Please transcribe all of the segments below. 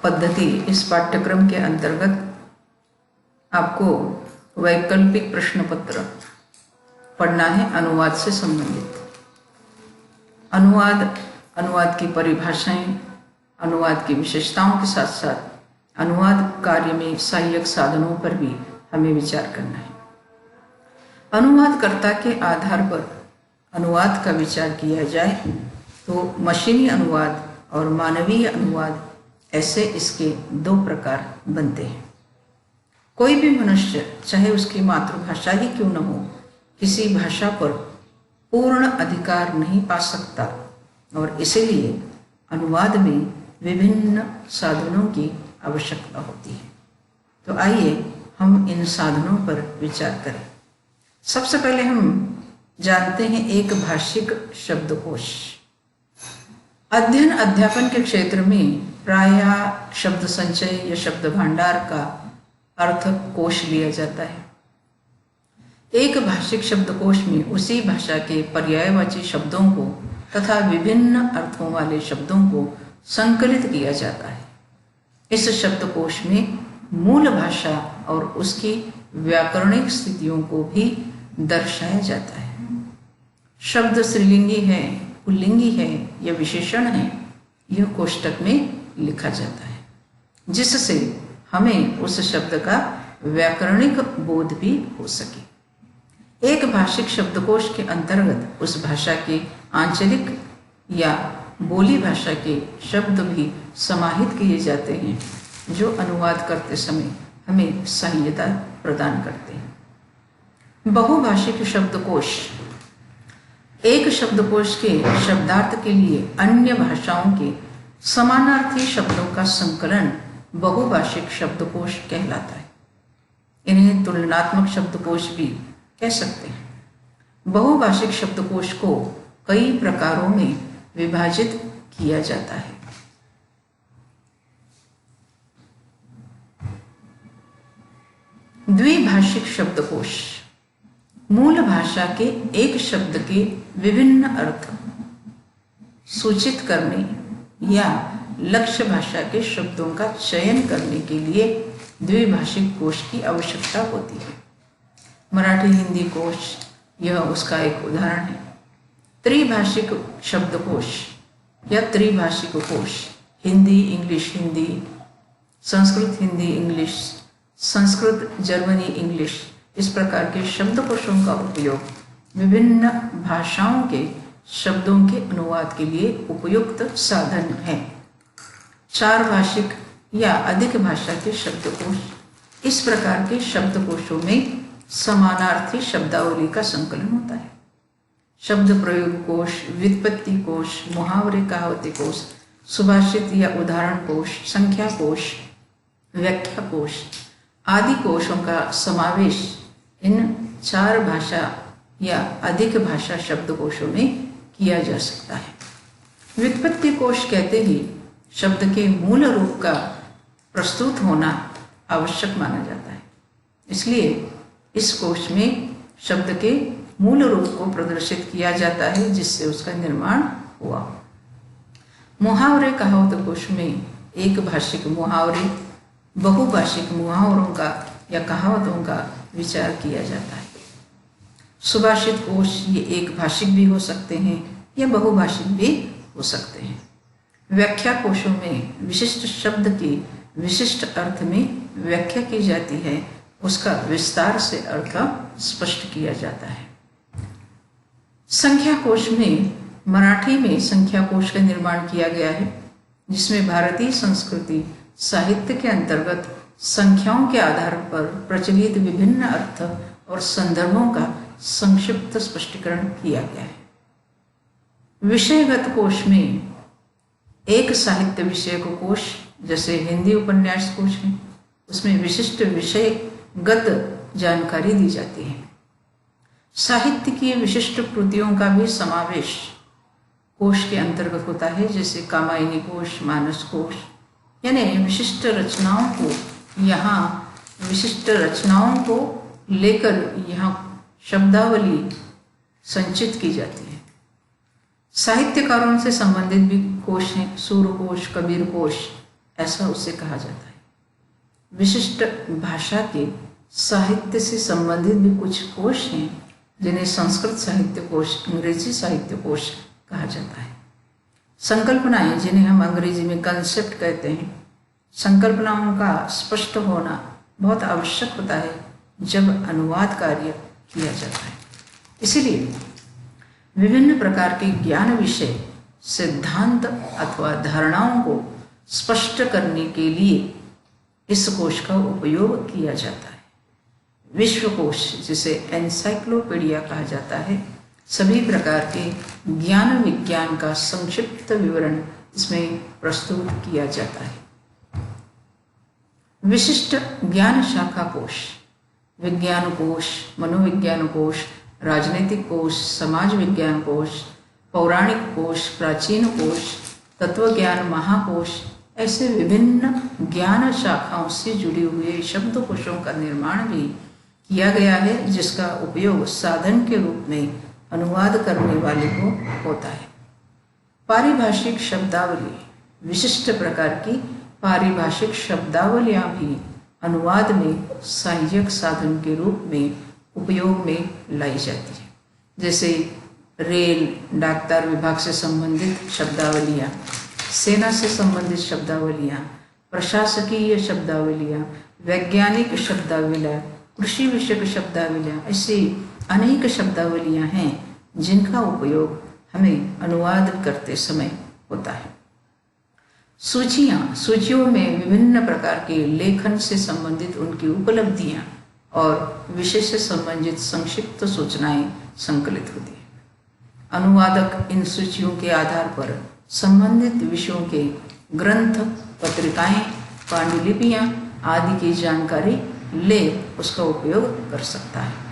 पद्धति इस पाठ्यक्रम के अंतर्गत आपको वैकल्पिक प्रश्न पत्र पढ़ना है अनुवाद से संबंधित। अनुवाद की परिभाषाएं, अनुवाद की विशेषताओं के साथ साथ अनुवाद कार्य में सहायक साधनों पर भी हमें विचार करना है। अनुवादकर्ता के आधार पर अनुवाद का विचार किया जाए तो मशीनी अनुवाद और मानवीय अनुवाद ऐसे इसके दो प्रकार बनते हैं। कोई भी मनुष्य चाहे उसकी मातृभाषा ही क्यों न हो, किसी भाषा पर पूर्ण अधिकार नहीं पा सकता और इसीलिए अनुवाद में विभिन्न साधनों की आवश्यकता होती है। तो आइए हम इन साधनों पर विचार करें। सबसे पहले हम जानते हैं एक भाषिक शब्दकोश। अध्ययन अध्यापन के क्षेत्र में प्रायः शब्द संचय या शब्द भंडार का अर्थ कोश लिया जाता है। एक भाषिक शब्दकोश में उसी भाषा के पर्यायवाची शब्दों को तथा विभिन्न अर्थों वाले शब्दों को संकलित किया जाता है। इस शब्दकोश में मूल भाषा और उसकी व्याकरणिक स्थितियों को भी दर्शाया जाता है। शब्द स्त्रीलिंगी है, पुल्लिंगी है या विशेषण है, यह कोष्टक में लिखा जाता है, जिससे हमें उस शब्द का व्याकरणिक बोध भी हो सके। एक भाषिक शब्दकोश के अंतर्गत उस भाषा के आंचलिक या बोली भाषा के शब्द भी समाहित किए जाते हैं, जो अनुवाद करते समय हमें सहायता प्रदान करते हैं। बहुभाषिक शब्दकोश एक शब्दकोश के शब्दार्थ के लिए अन्य भाषाओं के समानार्थी शब्दों का संकलन बहुभाषिक शब्दकोश कहलाता है। इन्हें तुलनात्मक शब्दकोश भी कह सकते हैं। बहुभाषिक शब्दकोश को कई प्रकारों में विभाजित किया जाता है। द्विभाषिक शब्दकोश मूल भाषा के एक शब्द के विभिन्न अर्थ सूचित करने या लक्ष्य भाषा के शब्दों का चयन करने के लिए द्विभाषिक कोश की आवश्यकता होती है। मराठी हिंदी कोश यह उसका एक उदाहरण है। त्रिभाषिक शब्दकोश या त्रिभाषिक कोश Hindi English Hindi, Sanskrit Hindi English, Sanskrit Germany English, इस प्रकार के शब्दकोशों का उपयोग विभिन्न भाषाओं के शब्दों के अनुवाद के लिए उपयुक्त साधन है। चार भाषिक या अधिक भाषा के शब्दकोश इस प्रकार के शब्दकोशों में समानार्थी शब्दावली का संकलन होता है। शब्द प्रयोग कोश, व्युत्पत्ति कोश, मुहावरे कहावती कोश, सुभाषित या उदाहरण कोश, संख्या कोश, व्याख्या कोश आदि कोशों का समावेश इन चार भाषा या अधिक भाषा शब्दकोशों में किया जा सकता है। व्युत्पत्ति कोश कहते ही शब्द के मूल रूप का प्रस्तुत होना आवश्यक माना जाता है, इसलिए इस कोश में शब्द के मूल रूप को प्रदर्शित किया जाता है जिससे उसका निर्माण हुआ। मुहावरे कहावत कोश में एक भाषिक मुहावरे, बहुभाषिक मुहावरों का या कहावतों का विचार किया जाता है। सुभाषित कोश ये एक भाषिक भी हो सकते हैं या बहुभाषिक भी हो सकते हैं। व्याख्या कोशों में विशिष्ट शब्द की विशिष्ट अर्थ में व्याख्या की जाती है, उसका विस्तार से अर्थ स्पष्ट किया जाता है। संख्या कोश में मराठी में संख्या कोश का निर्माण किया गया है, जिसमें भारतीय संस्कृति साहित्य के अंतर्गत संख्याओं के आधार पर प्रचलित विभिन्न अर्थ और संदर्भों का संक्षिप्त स्पष्टीकरण किया गया है। विषयगत कोश में एक साहित्य विषय को कोश, जैसे हिंदी उपन्यास कोश है, उसमें विशिष्ट विषयगत जानकारी दी जाती है। साहित्य की विशिष्ट कृतियों का भी समावेश कोश के अंतर्गत होता है, जैसे कामायनी कोश, मानस कोश, यानी विशिष्ट रचनाओं को लेकर यहाँ शब्दावली संचित की जाती है। साहित्यकारों से संबंधित भी कोश हैं, सूर कोश, कबीर कोश, ऐसा उसे कहा जाता है। विशिष्ट भाषा के साहित्य से संबंधित भी कुछ कोश हैं जिन्हें संस्कृत साहित्य कोश, अंग्रेजी साहित्य कोश कहा जाता है। संकल्पनाएं, जिन्हें हम अंग्रेजी में कंसेप्ट कहते हैं, संकल्पनाओं का स्पष्ट होना बहुत आवश्यक होता है जब अनुवाद कार्य किया जाता है। इसीलिए विभिन्न प्रकार के ज्ञान विषय, सिद्धांत अथवा धारणाओं को स्पष्ट करने के लिए इस कोश का उपयोग किया जाता है। विश्वकोश, जिसे एनसाइक्लोपीडिया कहा जाता है, सभी प्रकार के ज्ञान विज्ञान का संक्षिप्त विवरण इसमें प्रस्तुत किया जाता है। विशिष्ट ज्ञान शाखा कोश, विज्ञान कोश, मनोविज्ञान कोश, राजनीतिक कोश, समाज विज्ञान कोश, पौराणिक कोश, प्राचीन कोश, तत्वज्ञान महाकोश, ऐसे विभिन्न ज्ञान शाखाओं से जुड़े हुए शब्दकोशों का निर्माण भी किया गया है, जिसका उपयोग साधन के रूप में अनुवाद करने वाले को होता है। पारिभाषिक शब्दावली, विशिष्ट प्रकार की पारिभाषिक शब्दावलियां भी अनुवाद में सहायक साधन के रूप में उपयोग में लाई जाती है। जैसे रेल, डाकतार विभाग से संबंधित शब्दावलियां, सेना से संबंधित शब्दावलियां, प्रशासकीय शब्दावलियां, वैज्ञानिक शब्दावलियां, कृषि विषयक शब्दावलियां, ऐसी अनेक शब्दावलियां हैं जिनका उपयोग हमें अनुवाद करते समय होता है। सूचियाँ, सूचियों में विभिन्न प्रकार के लेखन से संबंधित उनकी उपलब्धियाँ और विषय से संबंधित संक्षिप्त सूचनाएं संकलित होती हैं। अनुवादक इन सूचियों के आधार पर संबंधित विषयों के ग्रंथ, पत्रिकाएं, पांडुलिपियाँ आदि की जानकारी ले उसका उपयोग कर सकता है।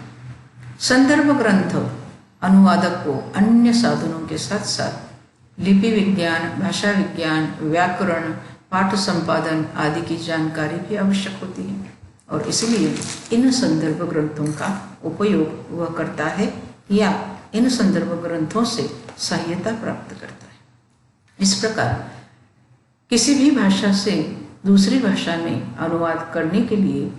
संदर्भ ग्रंथ अनुवादक को अन्य साधनों के साथ साथ लिपि विज्ञान, भाषा विज्ञान, व्याकरण, पाठ संपादन आदि की जानकारी भी आवश्यक होती है और इसलिए इन संदर्भ ग्रंथों का उपयोग वह करता है या इन संदर्भ ग्रंथों से सहायता प्राप्त करता है। इस प्रकार किसी भी भाषा से दूसरी भाषा में अनुवाद करने के लिए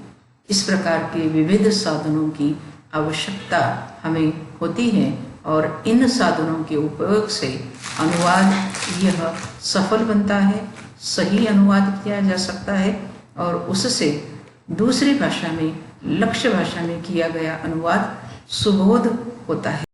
इस प्रकार के विविध साधनों की आवश्यकता हमें होती है और इन साधनों के उपयोग से अनुवाद यह सफल बनता है, सही अनुवाद किया जा सकता है और उससे दूसरी भाषा में, लक्ष्य भाषा में किया गया अनुवाद सुबोध होता है।